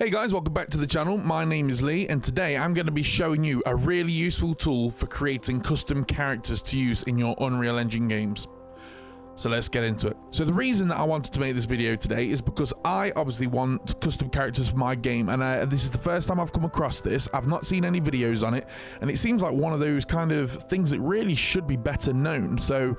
Hey guys, welcome back to the channel. My name is Lee, and today I'm going to be showing you a really useful tool for creating custom characters to use in your Unreal Engine games. So let's get into it. So the reason that I wanted to make this video today is because I obviously want custom characters for my game, and this is the first time I've come across this. I've not seen any videos on it, and it seems like one of those kind of things that really should be better known. So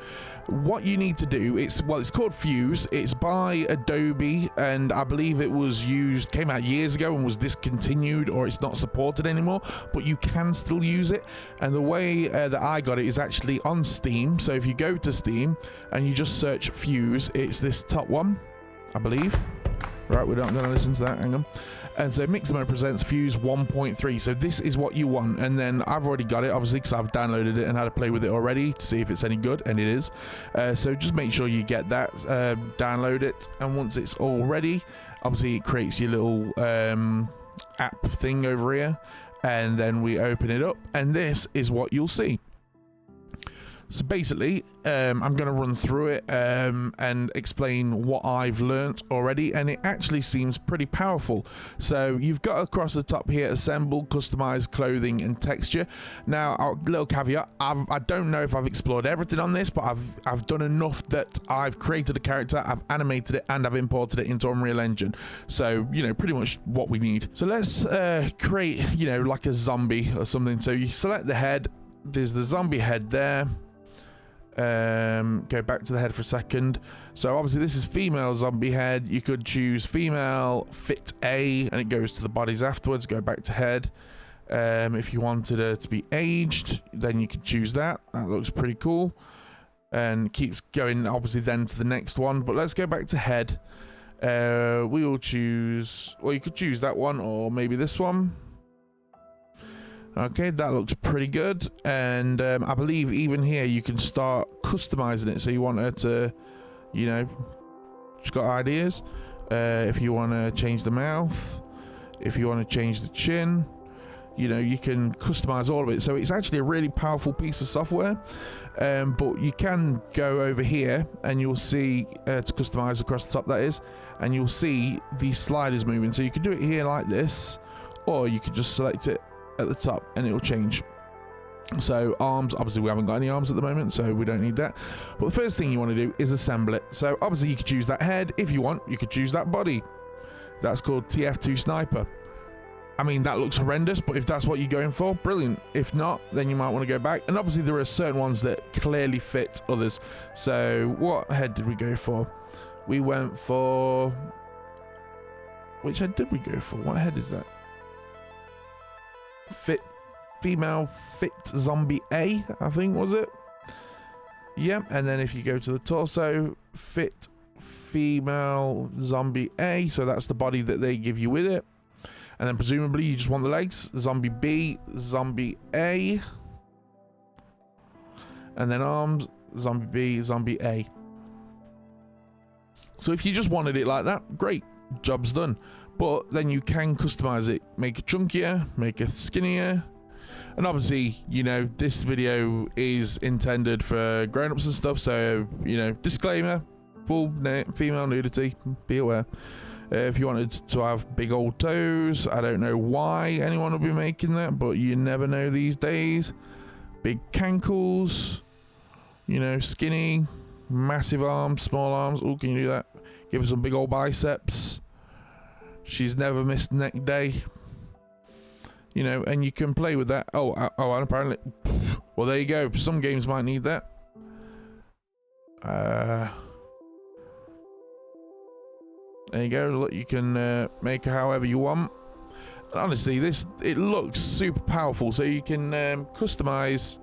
what you need to do, it's called Fuse. It's by Adobe, and I believe it was came out years ago and was discontinued, or it's not supported anymore, but you can still use it. And the way that I got it is actually on Steam. So if you go to Steam and you just search Fuse, it's this top one, I believe. Right, we're not going to listen to that, hang on. And so Mixamo presents Fuse 1.3. So this is what you want. And then I've already got it, obviously, because I've downloaded it and had to play with it already to see if it's any good, and it is. So just make sure you get that, download it, and once it's all ready, obviously it creates your little app thing over here, and then we open it up, and this is what you'll see. So basically, I'm going to run through it and explain what I've learnt already, and it actually seems pretty powerful. So you've got across the top here, assemble, customize clothing and texture. Now, a little caveat, I don't know if I've explored everything on this, but I've done enough that I've created a character, I've animated it, and I've imported it into Unreal Engine. So, you know, pretty much what we need. So let's create, you know, like a zombie or something. So you select the head, there's the zombie head there. Go back to the head for a second. So obviously this is female zombie head. You could choose female fit A and it goes to the bodies afterwards. Go back to head. If you wanted her to be aged, then you could choose that. That looks pretty cool and keeps going obviously then to the next one. But let's go back to head. We will choose, well, you could choose that one or maybe this one. Okay, that looks pretty good, and I believe even here you can start customizing it. So you want her to, you know, she's got ideas. If you want to change the mouth, if you want to change the chin, you know, you can customize all of it. So it's actually a really powerful piece of software, but you can go over here and you'll see to customize across the top, that is, and you'll see these sliders moving. So you could do it here like this, or you could just select it at the top and it will change. So arms, obviously we haven't got any arms at the moment, so we don't need that. But the first thing you want to do is assemble it. So obviously you could choose that head. If you want, you could choose that body. That's called TF2 Sniper. I mean, that looks horrendous, but if that's what you're going for, brilliant. If not, then you might want to go back. And obviously there are certain ones that clearly fit others. So what head did we go for? We went for, which head did we go for? What head is that? Female fit zombie A, I think, was it? Yeah, and then if you go to the torso, fit female zombie A, so that's the body that they give you with it. And then presumably you just want the legs, zombie B, zombie A, and then arms, zombie B, zombie A. So if you just wanted it like that, great, job's done. But then you can customize it, make it chunkier, make it skinnier. And obviously, you know, this video is intended for grown-ups and stuff, so, you know, disclaimer, full female nudity, be aware. If you wanted to have big old toes, I don't know why anyone would be making that, but you never know these days. Big cankles, you know, skinny, massive arms, small arms. Oh, can you do that? Give her some big old biceps. She's never missed neck day, you know, and you can play with that. Oh, and apparently, well, there you go. Some games might need that. There you go. Look, you can make her however you want. And honestly, it looks super powerful. So you can customize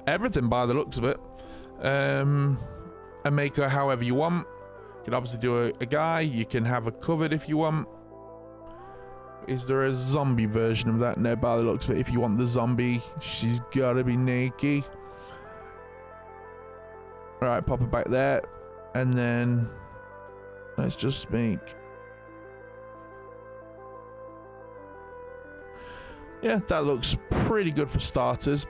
everything by the looks of it, and make her however you want. You can obviously do a guy. You can have her covered if you want. Is there a zombie version of that? No, by the looks of it, if you want the zombie, she's gotta be naked. Right, pop her back there, and then let's just make, yeah, that looks pretty good for starters.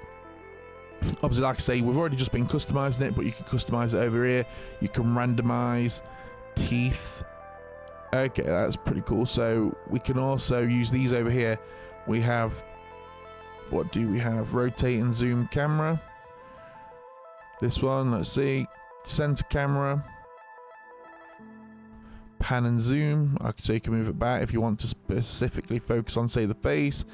Obviously, like I say, we've already just been customizing it, but you can customize it over here. You can randomize teeth, Okay, that's pretty cool. So we can also use these over here. We have, what do we have? Rotate and zoom camera. This one, let's see. Center camera. Pan and zoom. So you can move it back if you want to specifically focus on, say, the face.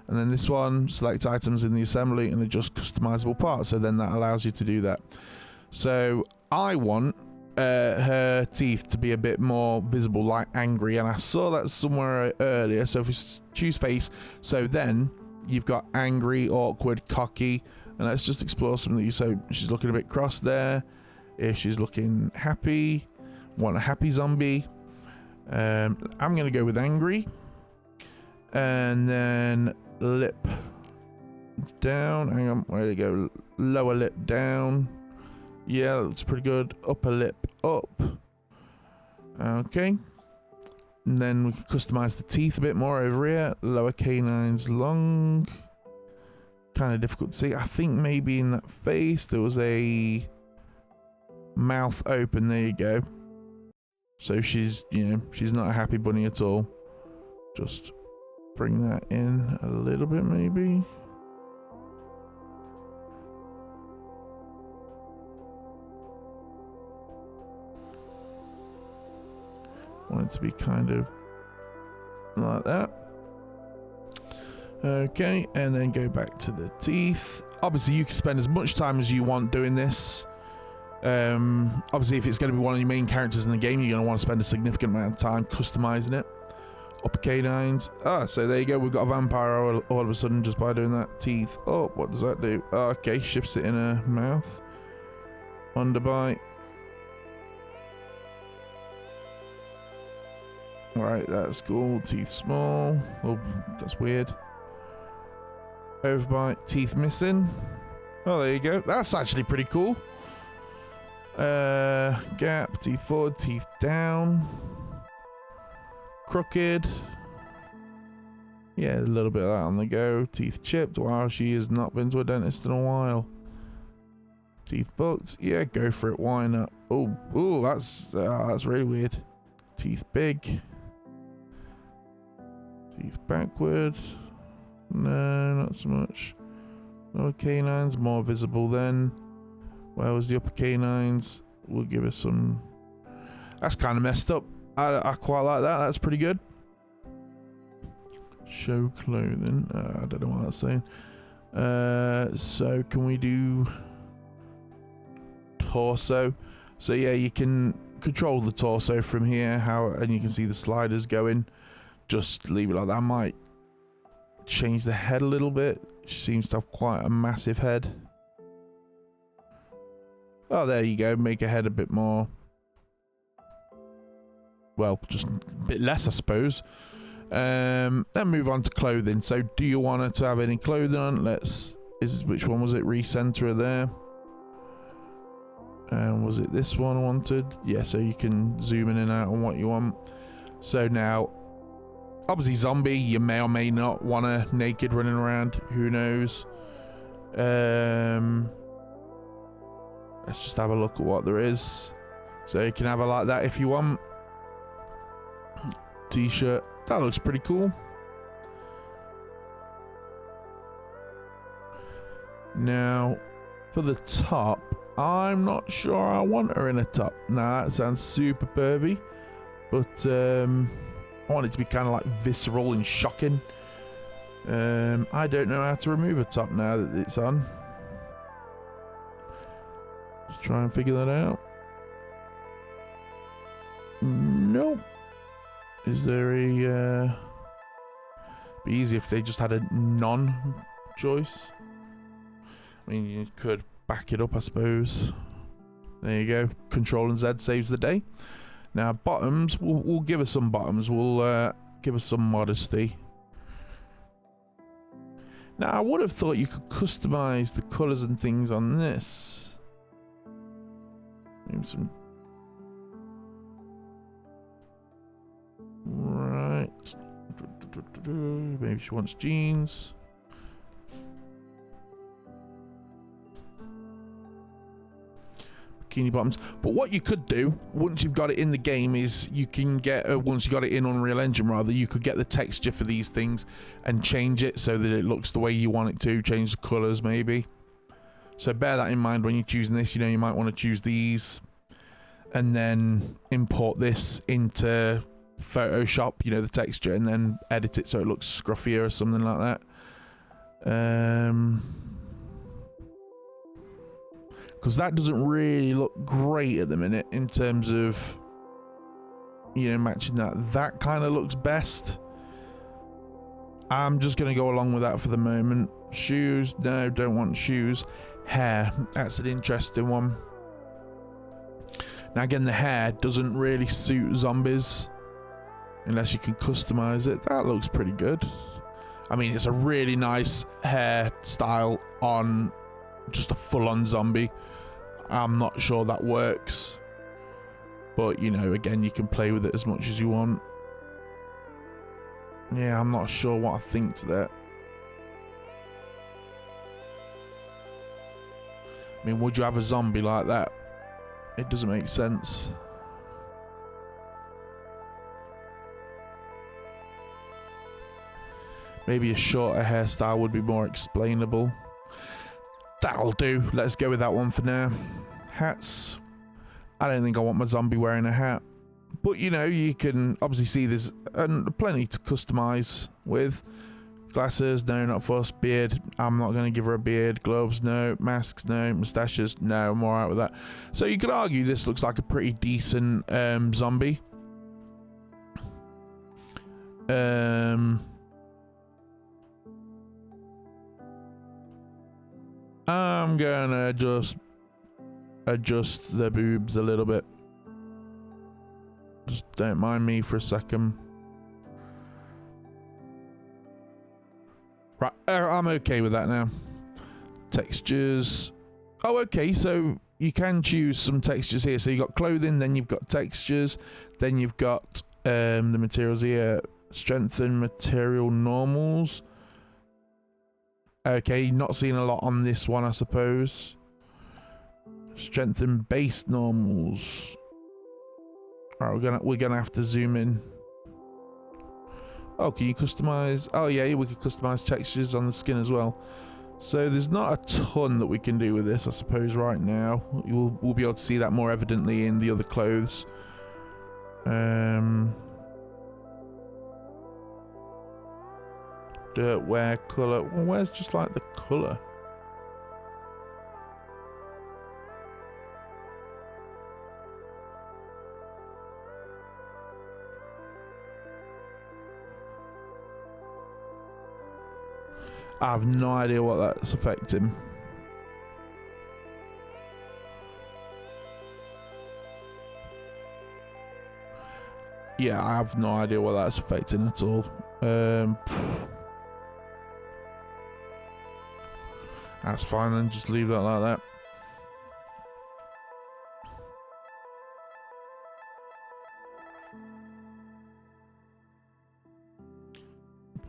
And then this one, select items in the assembly and adjust customizable parts. So then that allows you to do that. So I want her teeth to be a bit more visible, like angry, and I saw that somewhere earlier. So if we choose face, so then you've got angry, awkward, cocky, and let's just explore some of these. So she's looking a bit cross there. If she's looking happy, want a happy zombie. I'm gonna go with angry, and then lip down. Hang on, where to go? Lower lip down. Yeah, that looks pretty good. Upper lip up. Okay. And then we can customize the teeth a bit more over here. Lower canines long. Kind of difficult to see. I think maybe in that face there was a mouth open. There you go. So she's, you know, she's not a happy bunny at all. Just bring that in a little bit maybe. Want it to be kind of like that. Okay, and then go back to the teeth. Obviously you can spend as much time as you want doing this. Obviously if it's going to be one of your main characters in the game, you're going to want to spend a significant amount of time customizing it. Upper canines. Ah, so there you go, we've got a vampire all of a sudden just by doing that. Teeth up. What does that do? Oh, okay, shifts it in her mouth. Underbite. Right, that's cool. Teeth small. Oh, that's weird. Overbite. Teeth missing. Oh, there you go. That's actually pretty cool. Gap. Teeth forward. Teeth down. Crooked. Yeah, a little bit of that on the go. Teeth chipped. Wow, she has not been to a dentist in a while. Teeth bucked. Yeah, go for it. Why not? Oh, that's really weird. Teeth big. Teeth backward. No, not so much. Lower canines, more visible then. Where was the upper canines? We'll give us some. That's kind of messed up. I quite like that. That's pretty good. Show clothing. I don't know what that's saying. So can we do torso? So yeah, you can control the torso from here. And you can see the sliders going. Just leave it like that. I might change the head a little bit. She seems to have quite a massive head. Oh, there you go. Make her head a bit more. Well, just a bit less, I suppose. Then move on to clothing. So, do you want her to have any clothing on? Which one was it? Recenter her there. And was it this one I wanted? Yeah, so you can zoom in and out on what you want. So now, obviously zombie, you may or may not want her naked running around. Who knows? Let's just have a look at what there is. So you can have her like that if you want. T-shirt. That looks pretty cool. Now, for the top, I'm not sure I want her in a top. Nah, that sounds super pervy. But I want it to be kind of like visceral and shocking. I don't know how to remove a top now that it's on. Let's try and figure that out. Nope. Is there a... be easy if they just had a non-choice. I mean, you could back it up, I suppose. There you go. Control and Z saves the day. Now, bottoms, we'll give us some bottoms. We'll give us some modesty. Now, I would have thought you could customize the colours and things on this. Maybe some... Right. Maybe she wants jeans. bikini bottoms. But what you could do once you've got it in the game is you can get once you got it in Unreal Engine rather, you could get the texture for these things and change it so that it looks the way you want it to, change the colors maybe. So bear that in mind when you're choosing this. You know, you might want to choose these and then import this into Photoshop, you know, the texture, and then edit it so it looks scruffier or something like that. Because that doesn't really look great at the minute in terms of, you know, matching that. That kind of looks best. I'm just going to go along with that for the moment. Shoes, no, don't want shoes. Hair, that's an interesting one. Now again, the hair doesn't really suit zombies unless you can customize it. That looks pretty good. I mean, it's a really nice hairstyle on just a full-on zombie. I'm not sure that works, but you know, again, you can play with it as much as you want. Yeah, I'm not sure what I think to that. I mean, would you have a zombie like that? It doesn't make sense. Maybe a shorter hairstyle would be more explainable. That'll do. Let's go with that one for now. Hats. I don't think I want my zombie wearing a hat. But, you know, you can obviously see there's plenty to customize with. Glasses, no, not fussed. Beard, I'm not going to give her a beard. Gloves, no. Masks, no. Mustaches, no. I'm alright with that. So you could argue this looks like a pretty decent zombie. I'm gonna just adjust the boobs a little bit. Just don't mind me for a second. Right, I'm okay with that now. Textures. Oh, okay, so you can choose some textures here. So you've got clothing, then you've got textures, then you've got the materials here. Strengthen material normals. Okay, not seeing a lot on this one, I suppose. Strengthen base normals. Alright, we're gonna have to zoom in. Oh, can you customize? Oh yeah, we can customize textures on the skin as well. So there's not a ton that we can do with this, I suppose, right now. We'll be able to see that more evidently in the other clothes. Dirt wear color. Well, where's just like the color? I have no idea what that's affecting. Yeah, I have no idea what that's affecting at all. That's fine, then just leave that like that.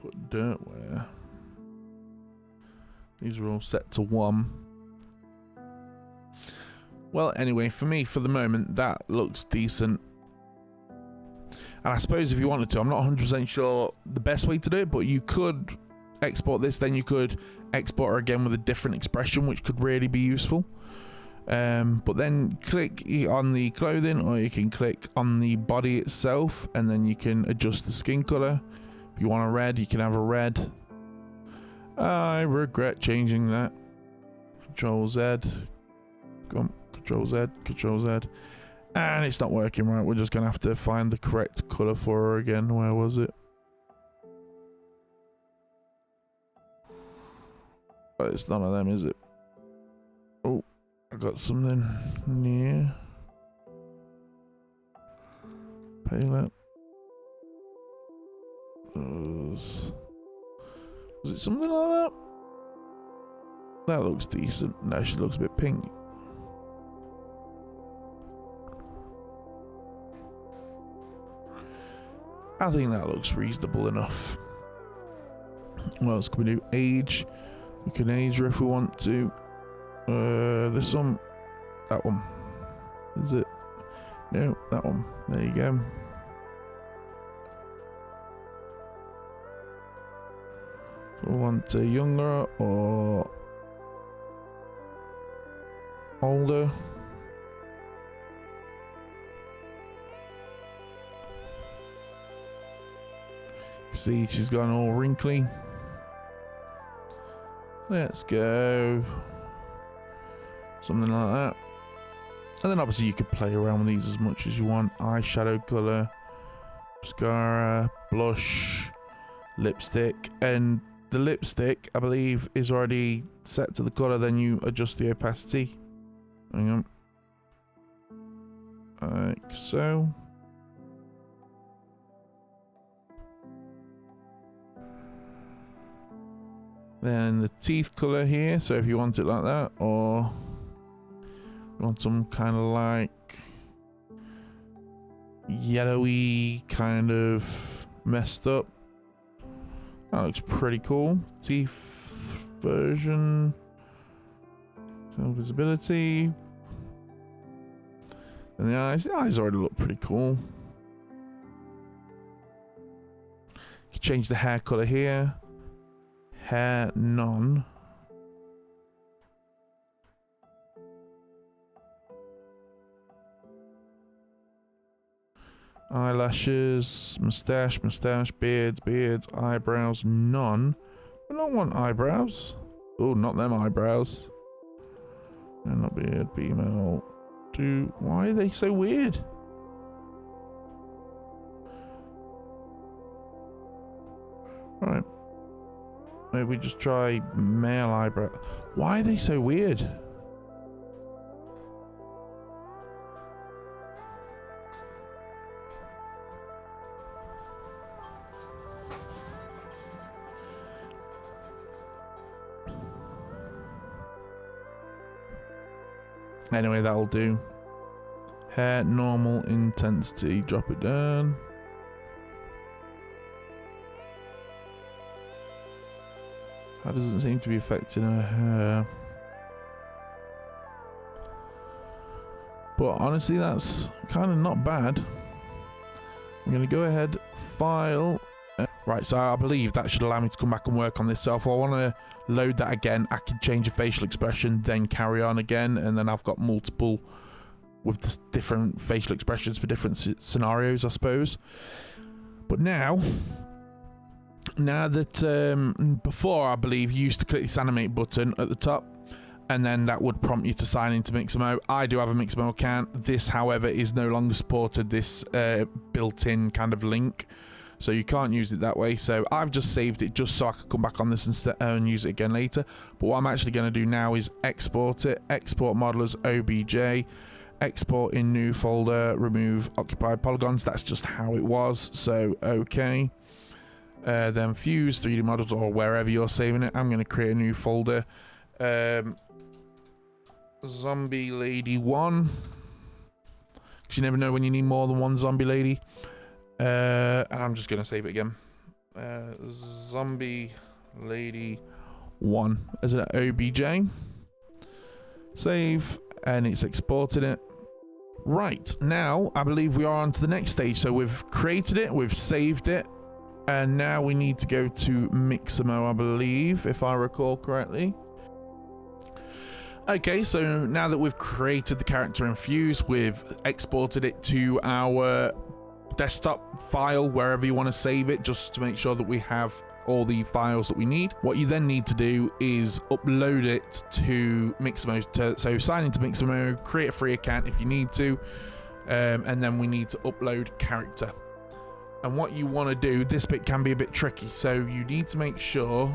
Put dirt wear. These are all set to 1. Well, anyway, for me, for the moment, that looks decent. And I suppose if you wanted to, I'm not 100% sure the best way to do it, but you could export this, then you could export her again with a different expression, which could really be useful. But then click on the clothing, or you can click on the body itself, and then you can adjust the skin color. If you want a red, you can have a red. I regret changing that. Control Z. Go on. Control Z. Control Z. And it's not working right. We're just going to have to find the correct color for her again. Where was it? But it's none of them, is it? Oh, I got something near. Palette. Was it something like that? That looks decent. No, she looks a bit pink. I think that looks reasonable enough. What else can we do? Age. We can age her if we want to. This one. That one. Is it? No, that one. There you go. So we want younger or older. See, she's gone all wrinkly. Let's go something like that. And then obviously you could play around with these as much as you want. Eyeshadow color, mascara, blush, lipstick. And the lipstick, I believe, is already set to the color. Then you adjust the opacity. Hang on. Like so. Then the teeth color here, so if you want it like that, or you want some kind of like yellowy kind of messed up, that looks pretty cool. Teeth version, so visibility, and the eyes already look pretty cool. You can change the hair color here. Hair none. Eyelashes, mustache, beards, eyebrows, none. I don't want eyebrows. Oh, not them eyebrows. And not beard, female. Why are they so weird? Alright. Maybe we just try male eyebrow. Why are they so weird? Anyway, that'll do. Hair normal intensity. Drop it down. That doesn't seem to be affecting her hair. But honestly, that's kind of not bad. I'm going to go ahead, file. Right, so I believe that should allow me to come back and work on this. So if I want to load that again, I can change the facial expression, then carry on again. And then I've got multiple with the different facial expressions for different scenarios, I suppose. But now that before, I believe you used to click this animate button at the top and then that would prompt you to sign into Mixamo. I do have a Mixamo account. This, however, is no longer supported, this built-in kind of link, so you can't use it that way. So I've just saved it just so I could come back on this and use it again later. But what I'm actually going to do now is export it. Export model as OBJ, export in new folder, remove occupied polygons. That's just how it was. So okay. Then Fuse 3D models, or wherever you're saving it. I'm going to create a new folder. Zombie Lady 1. Because you never know when you need more than one zombie lady. And I'm just going to save it again. Zombie Lady 1 as an OBJ. Save. And it's exported it. Right. Now, I believe we are on to the next stage. So we've created it. We've saved it. And now we need to go to Mixamo, I believe, if I recall correctly. Okay, so now that we've created the character in Fuse, we've exported it to our desktop file, wherever you want to save it, just to make sure that we have all the files that we need. What you then need to do is upload it to Mixamo. So sign into Mixamo, create a free account if you need to, and then we need to upload character. And what you want to do, this bit can be a bit tricky, so you need to make sure.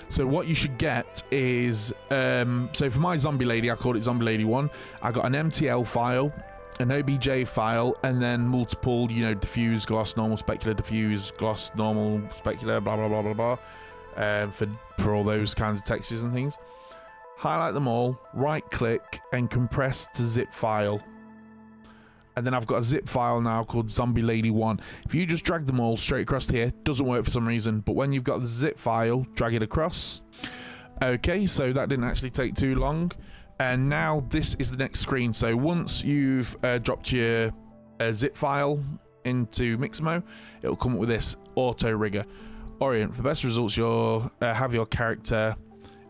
So what you should get is, so for my zombie lady, I called it Zombie Lady 1. I got an MTL file, an OBJ file, and then multiple, you know, diffuse, gloss, normal, specular, diffuse, gloss, normal, specular, blah, blah, blah, blah, blah, for all those kinds of textures and things. Highlight them all, right click, and compress to zip file. And then I've got a zip file now called Zombie Lady 1. If you just drag them all straight across here, doesn't work for some reason. But when you've got the zip file, drag it across. Okay, so that didn't actually take too long. And now this is the next screen. So once you've dropped your zip file into Mixamo, it'll come up with this auto rigger. Orient for best results. You'll have your character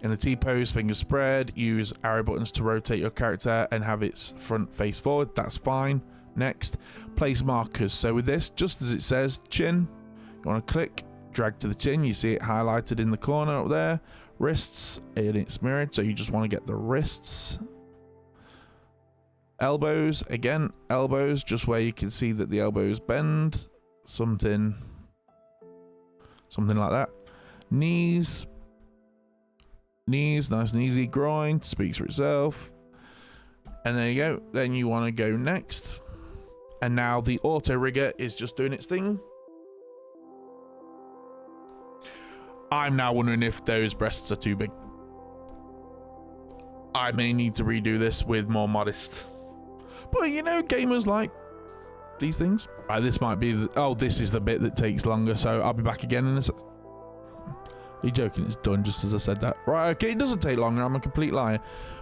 in the T-pose, fingers spread. Use arrow buttons to rotate your character and have its front face forward. That's fine. Next, place markers. So with this, just as it says chin, you want to click, drag to the chin. You see it highlighted in the corner up there. Wrists, and it's mirrored, so you just want to get the wrists. Elbows, again, elbows, just where you can see that the elbows bend. Something like that. Knees, nice and easy. Groin, speaks for itself. And there you go. Then you want to go next. And now the auto rigger is just doing its thing. I'm now wondering if those breasts are too big. I may need to redo this with more modest. But you know, gamers like these things. Right, this might be the, oh, this is the bit that takes longer, so I'll be back again in a sec. Are you joking? It's done just as I said that. Right, okay, it doesn't take longer. I'm a complete liar.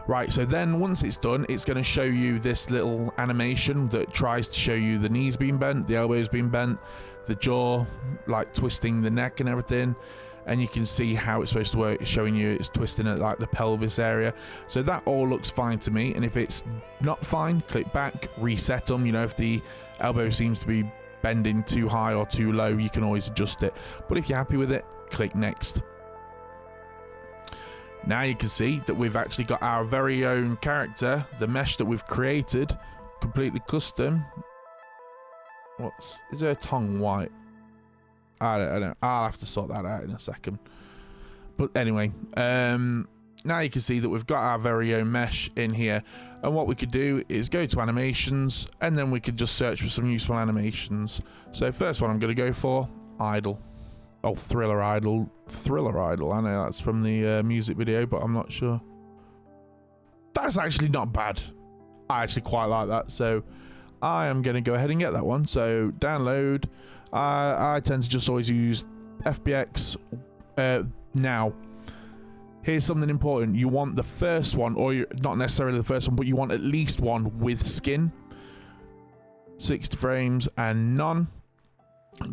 Right, so then once it's done, it's going to show you this little animation that tries to show you the knees being bent, the elbows being bent, the jaw, like twisting the neck and everything. And you can see how it's supposed to work. It's showing you it's twisting at like the pelvis area. So that all looks fine to me. And if it's not fine, click back, reset them. You know, if the elbow seems to be bending too high or too low, you can always adjust it. But if you're happy with it, click next. Now you can see that we've actually got our very own character, the mesh that we've created, completely custom. Is her tongue white? I don't know. I'll have to sort that out in a second. But anyway, now you can see that we've got our very own mesh in here. And what we could do is go to animations, and then we could just search for some useful animations. So first one I'm going to go for, idle. Oh, thriller idle. Thriller idle. I know that's from the music video, but I'm not sure. That's actually not bad. I actually quite like that. So I am going to go ahead and get that one. So download. I tend to just always use FBX. Now, here's something important. You want the first one, or not necessarily the first one, but you want at least one with skin. 60 frames and none.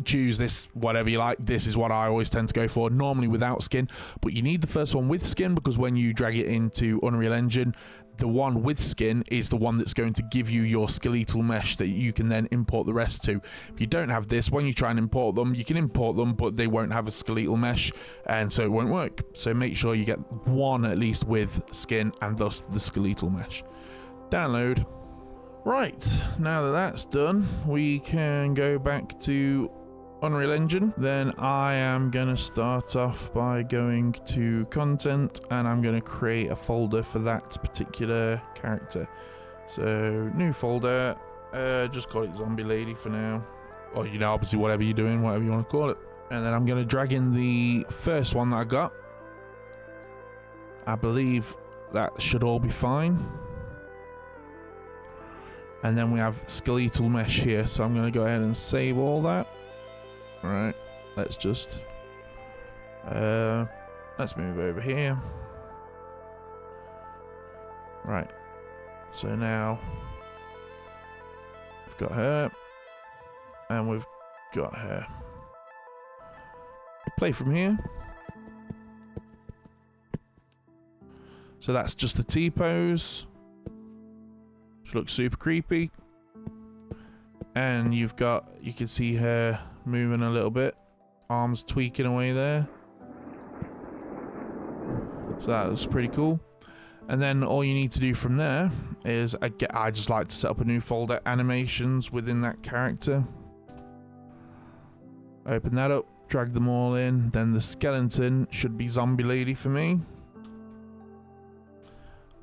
Choose this, whatever you like. This is what I always tend to go for, normally without skin, but you need the first one with skin, because when you drag it into Unreal Engine, the one with skin is the one that's going to give you your skeletal mesh that you can then import the rest to. If you don't have this, when you try and import them, you can import them, but they won't have a skeletal mesh, and so it won't work. So make sure you get one at least with skin, and thus the skeletal mesh. Download. Right, now that that's done, we can go back to Unreal Engine. Then I am going to start off by going to content, and I'm going to create a folder for that particular character. So new folder, just call it Zombie Lady for now. Or, you know, obviously whatever you're doing, whatever you want to call it. And then I'm going to drag in the first one that I got. I believe that should all be fine. And then we have skeletal mesh here, so I'm going to go ahead and save all that. All right, let's just let's move over here. Right, so now we've got her, and we've got her. Play from here. So that's just the T-pose. She looks super creepy, and you can see her moving a little bit, arms tweaking away there, so that was pretty cool. And then all you need to do from there is I just like to set up a new folder, animations, within that character. Open that up, drag them all in. Then the skeleton should be Zombie Lady for me.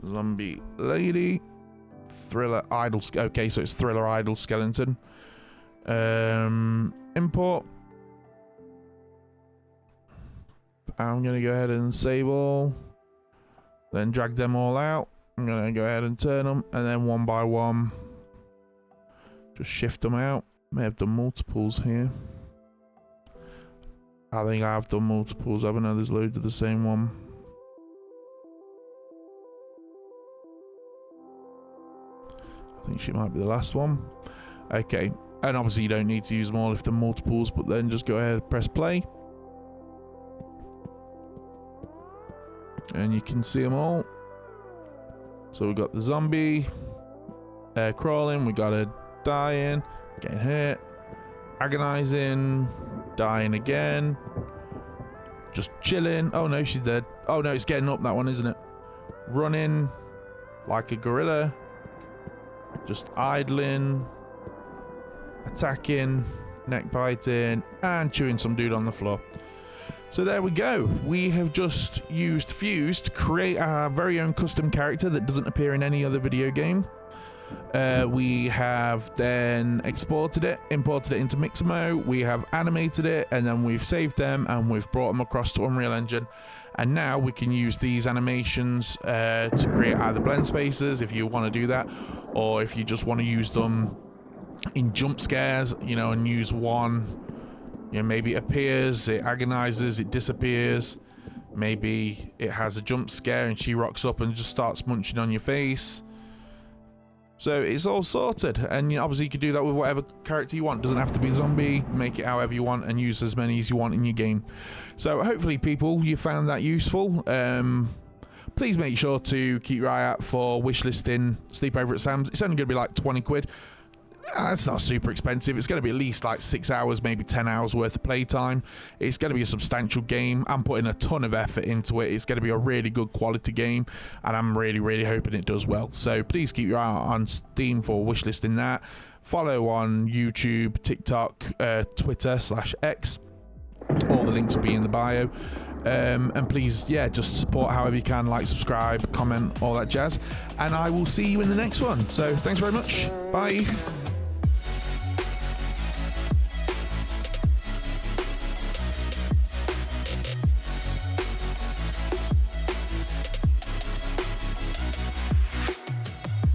Zombie Lady. Thriller idle. Okay, so it's thriller idle skeleton. Import. I'm gonna go ahead and save all, then drag them all out. I'm gonna go ahead and turn them, and then one by one just shift them out. May have done multiples here. I think I've done multiples. I know there's loads of the same one. I think she might be the last one. Okay, and obviously you don't need to use them all if they're multiples, but then just go ahead and press play. And you can see them all. So we've got the zombie, crawling, we got a dying, getting hit, agonizing, dying again, just chilling. Oh no, she's dead. Oh no, it's getting up, that one, isn't it? Running like a gorilla, just idling, attacking, neck biting, and chewing some dude on the floor. So there we go. We have just used Fuse to create our very own custom character that doesn't appear in any other video game. We have then exported it, imported it into Mixamo, we have animated it, and then we've saved them and we've brought them across to Unreal Engine. And now we can use these animations to create either blend spaces if you want to do that, or if you just want to use them in jump scares, you know, and use one. You know, maybe it appears, it agonizes, it disappears. Maybe it has a jump scare and she rocks up and just starts munching on your face. So it's all sorted, and you know, obviously you could do that with whatever character you want. It doesn't have to be a zombie. Make it however you want and use as many as you want in your game. So hopefully people, you found that useful. Please make sure to keep your eye out for wishlisting Sleepover at Sam's. It's only going to be like 20 quid. It's not super expensive. It's going to be at least like 6 hours, maybe 10 hours worth of playtime. It's going to be a substantial game. I'm putting a ton of effort into it. It's going to be a really good quality game, and I'm really hoping it does well. So please keep your eye out on Steam for wishlisting that. Follow on YouTube, TikTok, Twitter /X. All the links will be in the bio. And please, yeah, just support however you can, like, subscribe, comment, all that jazz. And I will see you in the next one. So thanks very much. Bye.